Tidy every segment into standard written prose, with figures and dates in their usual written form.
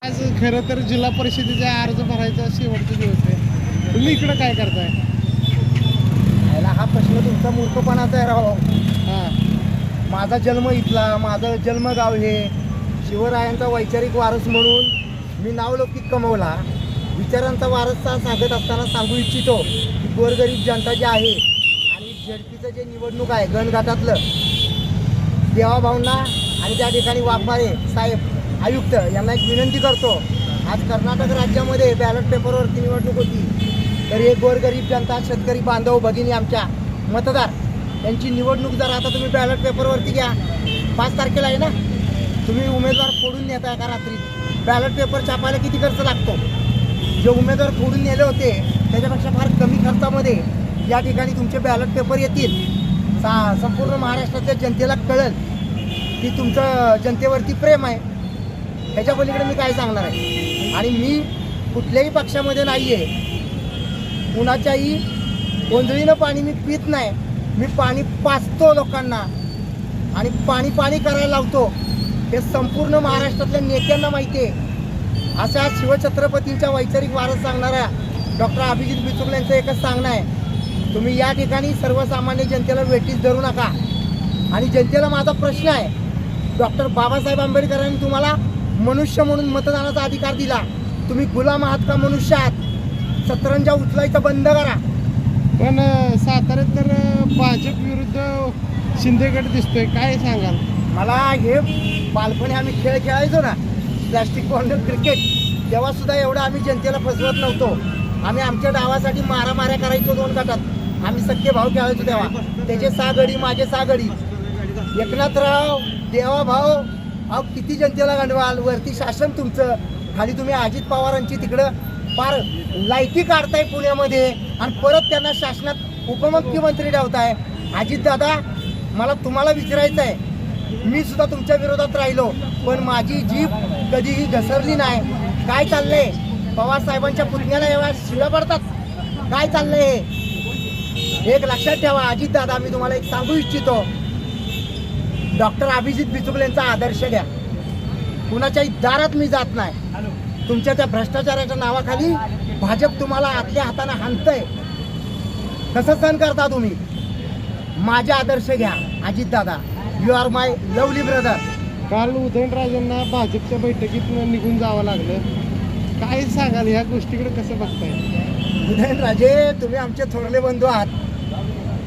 आज खरं तर जिल्हा परिषदेचा अर्ज भरायचा शेवटचा दिवस आहे. तुम्ही इकडं काय करताय? हा प्रश्न तुमचा मूर्खपणाचा आहे राव. हां, माझा जन्म इथला, माझं जन्मगाव हे शिवरायांचा वैचारिक वारस म्हणून मी नावलौकिक कमवला. विचारांचा वारसा सांगत असताना सांगू इच्छितो की गोरगरीब जनता जी आहे आणि झडपीचं जे निवडणूक आहे गणघाटातलं देवाभाऊंना आणि त्या ठिकाणी वाघमारे साहेब आयुक्त यांना एक विनंती करतो. आज कर्नाटक राज्यामध्ये बॅलेट पेपरवरती निवडणूक होती, तर हे गोरगरीब जनता, शेतकरी बांधव भगिनी, आमच्या मतदार यांची निवडणूक जर आता तुम्ही बॅलेट पेपरवरती घ्या. 5 तारखेला आहे ना, तुम्ही उमेदवार फोडून नेताय का रात्री? बॅलेट पेपर छापायला किती खर्च लागतो? जे उमेदवार फोडून नेले होते त्याच्यापेक्षा फार कमी खर्चामध्ये या ठिकाणी तुमचे बॅलेट पेपर येतील. संपूर्ण महाराष्ट्रातल्या जनतेला कळेल की तुमचं जनतेवरती प्रेम आहे. ह्याच्या पलीकडे मी काय सांगणार आहे? आणि मी कुठल्याही पक्षामध्ये नाही आहे, कुणाच्याही गोंधळीनं पाणी मी पित नाही. मी पाणी पाजतो लोकांना आणि पाणी करायला लावतो. हे संपूर्ण महाराष्ट्रातल्या नेत्यांना माहिती आहे. अशा शिवछत्रपतींच्या वैचारिक वारस सांगणाऱ्या डॉक्टर अभिजित बिचुकले यांचं एकच सांगणं आहे, तुम्ही या ठिकाणी सर्वसामान्य जनतेला वेठीस धरू नका. आणि जनतेला माझा प्रश्न आहे, डॉक्टर बाबासाहेब आंबेडकरांनी तुम्हाला मनुष्य म्हणून मतदानाचा अधिकार दिला. तुम्ही गुलाम आहात का मनुष्य आहात? सतरंजा उचलायचं बंद करा. पण साताऱ्यात तर भाजप विरुद्ध शिंदेगड दिसतोय, काय सांगाल? मला हे बालपणी आम्ही खेळ खेळायचो ना, प्लॅस्टिक बॉल क्रिकेट, तेव्हा सुद्धा एवढं आम्ही जनतेला फसवत नव्हतो. आम्ही आमच्या डावासाठी मारामाऱ्या करायचो 2 गटात. आम्ही सख्खे भाऊ खेळायचो तेव्हा. त्याचे 6 गडी, माझे 6 गडी. एकनाथराव, देवाभाऊ, अहो किती जनतेला गंडवाल. वरती शासन तुमचं, खाली तुम्ही अजित पवारांची तिकडं फार लायकी काढताय पुण्यामध्ये आणि परत त्यांना शासनात उपमुख्यमंत्री ठेवताय. अजितदादा, मला तुम्हाला विचारायचं आहे, मी सुद्धा तुमच्या विरोधात राहिलो पण माझी जीभ कधीही घसरली नाही. काय चाललंय? पवार साहेबांच्या पुतण्याला एवढ्या शिव्या पडतात? काय चाललंय हे? एक लक्षात ठेवा अजितदादा, मी तुम्हाला एक सांगू इच्छितो, डॉक्टर अभिजित बिचुकले यांचा आदर्श घ्या. कुणाच्याही दारात मी जात नाही. तुमच्या त्या भ्रष्टाचाराच्या नावाखाली भाजप तुम्हाला आतल्या हाताने हाणतंय. कसं सहन करता तुम्ही? माझे आदर्श घ्या Ajitdada. You are my lovely brother. काल उदयनराजेंना भाजपच्या बैठकीत निघून जावं लागलं, काय सांगाल? ह्या गोष्टीकडे कसं बघताय? उदयनराजे, तुम्ही आमचे थोरले बंधू आहात.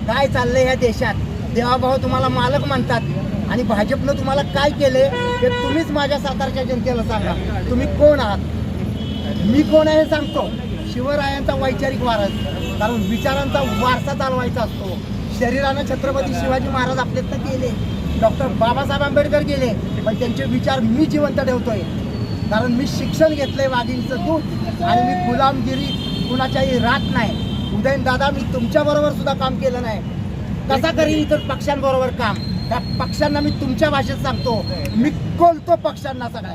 काय चाललंय ह्या देशात? देवाभाऊ तुम्हाला मालक म्हणतात आणि भाजपनं तुम्हाला काय केले हे तुम्हीच माझ्या सातारच्या जनतेला सांगा. तुम्ही कोण आहात? मी कोण आहे हे सांगतो. शिवरायांचा वैचारिक वारस, कारण विचारांचा वारसा चालवायचा असतो. शरीरानं छत्रपती शिवाजी महाराज आपल्यातनं केले, डॉक्टर बाबासाहेब आंबेडकर गेले, पण त्यांचे विचार मी जिवंत ठेवतोय. कारण मी शिक्षण घेतलंय वाघिणीचं दूध आणि मी गुलामगिरी कुणाच्याही राहत नाही. उदयनदादा, मी तुमच्याबरोबर सुद्धा काम केलं नाही. कसा करीन इतर पक्षांबरोबर काम? त्या पक्षांना मी तुमच्या भाषेत सांगतो, मी कोलतो पक्षांना सगळ्या.